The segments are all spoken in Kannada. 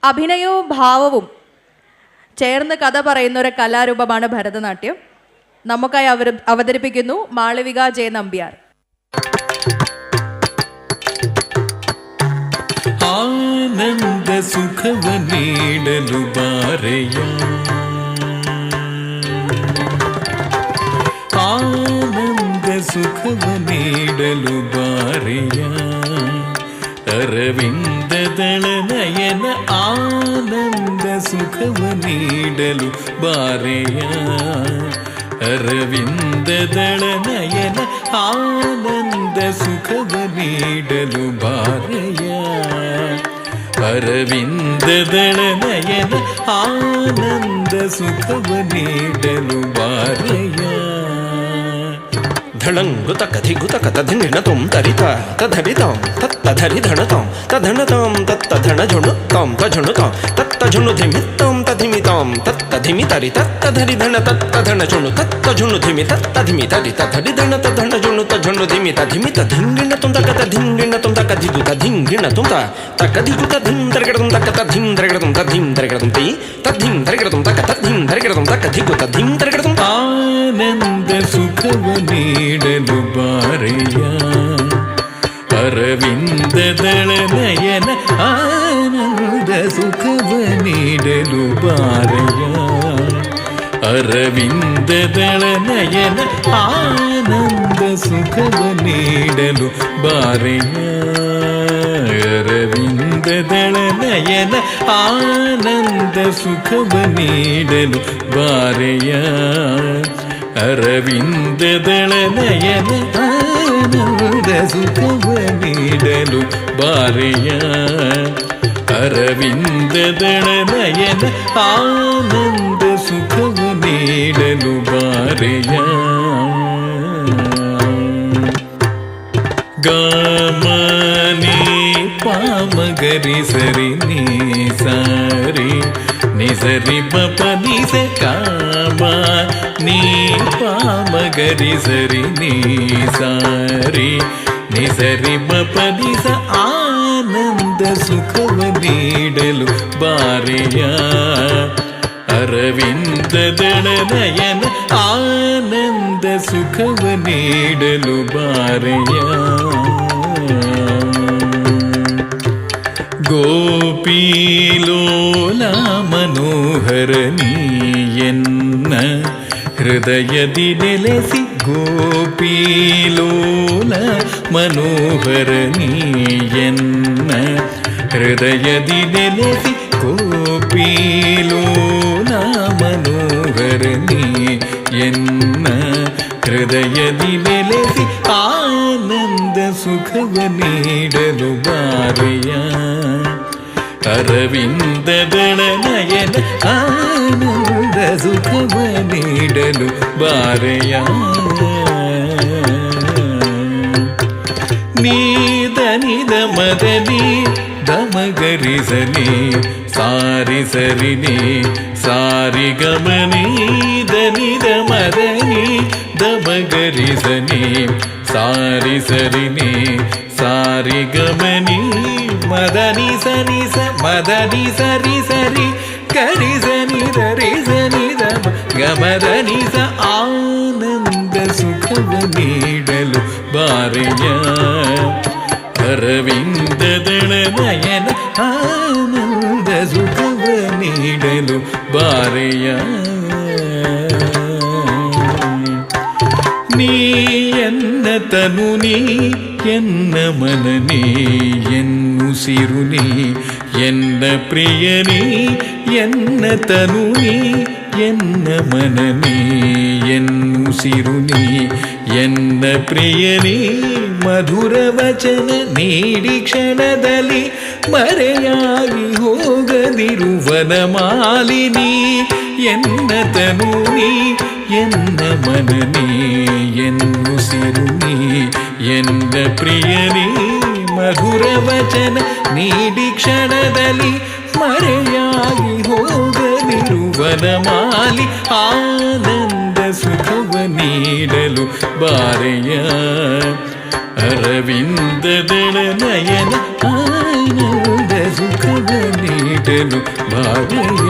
അഭിനയവും ഭാവവും ചേർന്ന് കഥ പറയുന്ന ഒരു കലാരൂപമാണ് ഭരതനാട്യം. നമുക്കായി അവതരിപ്പിക്കുന്നു മാളവിക ജെ നമ്പ്യാർ. ಆನಂದ ಸುಖವ ನೀಡಲು ಬಾರೆಯ, ಆನಂದ ಸುಖವ ನೀಡಲು ಬಾರೆಯ, ಅರವಿಂದದಳ ನಯನ ಆನಂದ ಸುಖವ ನೀಡಲು ಬಾರೆಯ, ಅರವಿಂದದಳ ನಯನ ಆನಂದ ಸುಖವ ನೀಡಲು ಬಾರೆಯ, ಅರವಿಂದದಳ ನಯನ ಆನಂದ ಸುಖವ ನೀಡಲು ಬಾರೆಯ. ಧಳಂಗುತ ಕಥಿಗುತ ಕಥಧಿಣ ತುಂ ತರಿತ ತಧರಿತಾಂ ತತ್ತಧರಿ ಧಣತಾಂ ತಧಣತಾಂ ತತ್ತಧಣ ಝುಣು ತಾಂ ತಝುಣು ತಾಂ ತತ್ತಝುಣು ಧಿಮಿತ್ತಾಂ ತಧಿಮಿತಾಂ ತತ್ತಧಿಮಿ ತರಿ ತತ್ತಧರಿ ಧಣ ತತ್ತಧಣ ಝುಣು ತತ್ತಝುಣು ಧಿಮಿ ತತ್ತಧಿಮಿ ತರಿ ತಧರಿ ಧಣ ತಧಣ ಝುಣು ತಝುಣು ಧಿಮಿ ತಧಿಮಿ ತಧಿಂಗಿಣ ತುಂ ತಕ ತಧಿಂಗಿಣ ತುಂ ತಕ ದಿಗು ತಧಿಂಗಿಣ ತುಂ ತಕ ದಿಗು ತಧಿಂ ತರಗಡ ತುಂ ತಕ ತಧಿಂ ತರಗಡ ತುಂ ತಧಿಂ ತರಗಡ ತುಂ ತಿ ತಧಿಂ ತರಗಡ ತುಂ ತಕ ತಧಿಂ ತರಗಡ ತುಂ ತಕ ದಿಗು ತಧಿಂ ತರಗಡ ತುಂ. ಆನಂದ ಸುಖವ ನೀಡಲು ಬಾರೆಯ, ಅರವಿಂದದಳ ನಯನ ಆನಂದ ಸುಖವ ನೀಡಲು ಬಾರೆಯ, ಅರವಿಂದದಳ ನಯನ ಆನಂದ ಸುಖವ ನೀಡಲು ಬಾರೆಯ, ಅರವಿಂದದಳ ನಯನ ಆನಂದ ಸುಖವ ನೀಡಲು ಬಾರೆಯ, ಅರವಿಂದದಳ ನಯನ ಆನಂದ ಸುಖವ ನೀಡಲು ಬಾರೆಯ, ಅರವಿಂದದಳ ನಯನ ಆನಂದ ಸುಖವ ನೀಡಲು ಬಾರೆಯ. ಗಾಮನಿ ಪಾಮಗರಿ ಸರಿ ನೀ ಸಾರಿ ನಿಸರಿ ಪಪ ನಿಸ ಕಾಮ ನೀ ಪಾಮಗರಿ ಸರಿ ನೀ ಸಾರಿ ನಿಸರಿ ಪಪ ನಿಸ ಆನಂದ ಸುಖವ ನೀಡಲು ಬಾರೆಯ, ಅರವಿಂದದಳ ನಯನ ಆನಂದ ಸುಖವ ನೀಡಲು ಬಾರೆಯ. ಗೋಪೀಲೋಲ ಮನೋಹರ ನೀಯನ್ನ ಹೃದಯದಿ ನೆಲೆಸಿ, ಗೋಪೀಲೋಲ ಮನೋಹರ ನೀಯನ್ನ ಹೃದಯದಿ ನೆಲೆಸಿ, ಗೋಪೀಲೋಲ ಮನೋಹರ ನೀಯನ್ನ ಹೃದಯದಿ ನೆಲೆಸಿ, ಆನಂದ ಸುಖವ ನೀಡಲು ಬಾರೆಯ, ಅರವಿಂದದಳ ನಯನ ಆನಂದ ಸುಖವ ನೀಡಲು ಬಾರೆಯ. ನೀದ ನಿದ ಮದನಿ ದಮಗರಿಸನಿ ಸಾರಿ ಸರಿನಿ ಸಾರಿ ಗಮನಿ ದನಿದ ಮದನಿ ದಮಗರಿಸನಿ ಸಾರಿ ಸರಿನಿ ಸಾರಿ ಗಮನಿ ಮದನಿ ಸನಿ ಸ ಮದನಿ ಸರಿ ಸರಿ ಕರಿ ಸನಿ ಧರಿ ಸನಿ ದಮ ಗಮದನಿ ಸ ಆನಂದ ಸುಖವ ನೀಡಲು ಬಾರೆಯ, ಅರವಿಂದದಳ ನಯನ ಆನಂದ ಸುಖವ ನೀಡಲು ಬಾರೆಯ. ನೀ ಎನ್ನ ತನು ನೀ ಎನ್ನ ಮನ ನೀ ಎನ್ನುಸಿರು ನೀ ಎನ್ನ ಪ್ರಿಯ ನೀ ಎನ್ನ ತನು ನೀ ಎನ್ನ ಮನ ನೀ ಎನ್ನುಸಿರು ನೀ ಎನ್ನ ಪ್ರಿಯ ನೀ ಮಧುರ ವಚನ ನೀಡಿ ಕ್ಷಣದಲ್ಲಿ ಮರೆಯಾಗಿ ಹೋಗದಿರುವನ ಮಾಲಿನಿ ಎನ್ನ ತನು ನೀ ಎನ್ನ ಮನ ನೀ ಎನ್ನುಸಿರು ನೀ ಎನ್ನ ಪ್ರಿಯ ನೀ ಮಧುರ ವಚನ ನೀಡಿ ಕ್ಷಣದಲ್ಲಿ ಮರೆಯಾಗಿ ಹೋಗದಿರುವನ ಮಾಲಿ ಆನಂದ ಸುಖವ ನೀಡಲು ಬಾರೆಯ, ಅರವಿಂದದಳ ನಯನ ಆನಂದ ಸುಖ ಸುಖವ ನೀಡಲು ಬಾರೆಯ.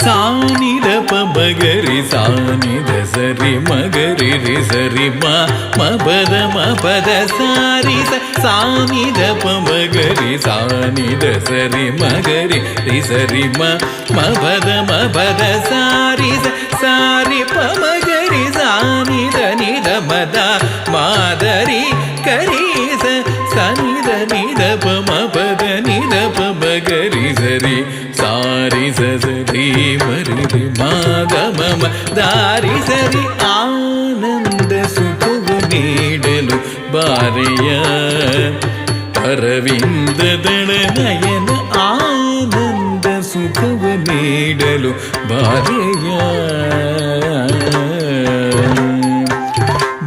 ಸಾನಿದ ಪಮಗರಿ ಸಾನಿದ ಸರಿ ಮಗರಿ ರಿ ಸರಿ ಮಪದ ಸಾರಿ ಸಾನಿದ ಪಮಗರಿ ಸಾನಿದ ಸರಿ ಮಗರಿ ರಿ ಸರಿ ಮಪದ ಸಾರಿ ಸಾರಿ ಪಮಗರಿ ಸಾನಿದ ನಿದ ಮದ ಮಾದರಿ ಕರಿ ಸನಿದ ನಿದ ಪಮಪದ ನಿದ ಪಮಗರಿ ಸರಿ ಸಾರಿ ಸರಿ ಮರಿ ಮಾದ ಮಮ ದಾರಿ ಸರಿ. ಆನಂದ ಸುಖವು ನೀಡಲು ಬಾರೆಯ ಅರವಿಂದದಳ ನಯನ. ಆನಂದ ಸುಖವು ನೀಡಲು ಬಾರೆಯ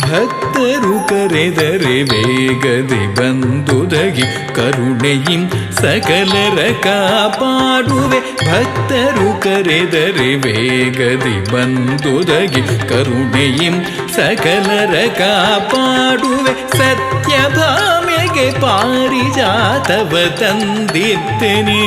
ಭಕ್ತರು ಕರೆದರೆ ವೇಗದಿ ಬಂದುದಗಿ ಕರುಣೆಯಿಂ ಸಕಲರ ಕಾಪಾಡುವೆ. ಭಕ್ತರು ಕರೆದರೆ ವೇಗದಿ ಬಂದುದಗಿ ಕರುಣೆಯಿಂ ಸಕಲರ ಕಾಪಾಡುವೆ. ಸತ್ಯಭಾಮೆಗೆ ಪಾರಿಜಾತವ ತಂದಿದ್ದೆನೇ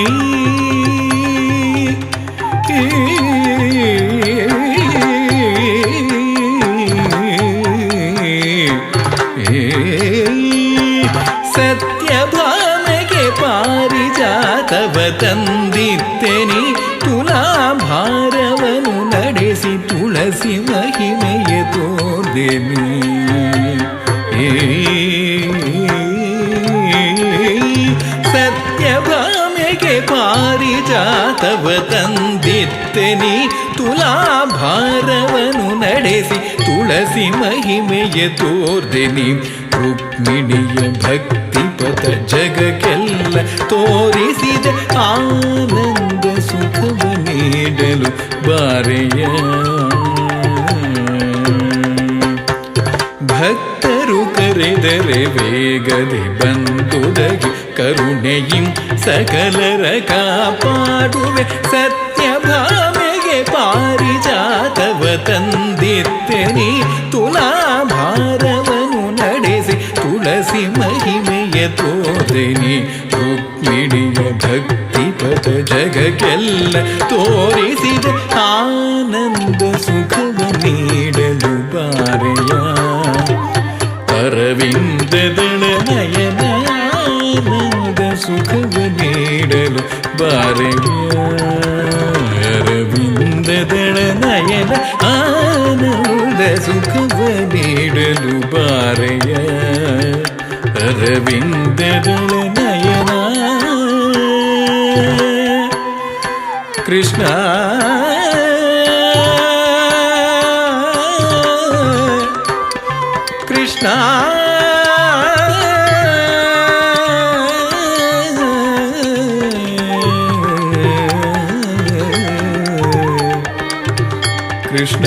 ಸತ್ಯಭಾಮೆಗೆ ಪಾರಿಜಾತವ ತಂದಿದ್ದೆನಿ. ತುಲಾಭಾರವನು ನಡೆಸಿ ತುಳಸಿ ಮಹಿಮೆಯ ತೋರ್ದೆನಿ. ಸತ್ಯಭಾಮೆಗೆ ಪಾರಿಜಾತವ ತಂದಿದ್ದೆನಿ. ತುಲಾಭಾರವನು ನಡೆಸಿ ತುಳಸಿ ಮಹಿಮೆಯ ತೋರ್ದೆನಿ. ರುಕ್ಮಿಣಿಯ ಭಕ್ತಿ ಪಥ ಜಗಕ್ಕೆಲ್ಲ ತೋರಿಸಿದ. ಆನಂದ ಸುಖವ ನೀಡಲು ಬಾರೆಯ ಭಕ್ತರು ಕರೆದರೆ ವೇಗದೆ ಬಂದುದಗಿ ಕರುಣೆಯಿಂ ಸಕಲರ ಕಾಪಾಡುವೆ. ಸತ್ಯಭಾಮೆಗೆ ಪಾರಿಜಾತವ ತಂದಿದ್ದೆನಿ. ತುಲಾಭಾರವನು ನಡೆಸಿ ತುಳಸಿ ಮಹಿಮೆಯ ತೋರ್ದೆನಿ. ರುಕ್ಮಿಣಿಯ ಭಕ್ತಿ ಪಥ ಜಗಕ್ಕೆಲ್ಲ ತೋರಿಸಿದ. ಆನಂದ ಸುಖವ ನೀಡಲು ಬಾರೆಯ ಅರವಿಂದದಳ ನಯನ. ಆನಂದ ಸುಖವ ನೀಡಲು ಬಾರೆಯ ಅರವಿಂದದಳ ನಯನ. ಆನಂದ ಸುಖವ ನೀಡಲು ಬಾರೆಯ ಅರವಿಂದದಳ ನಯನ. ಕೃಷ್ಣ ಕೃಷ್ಣ ಕೃಷ್ಣ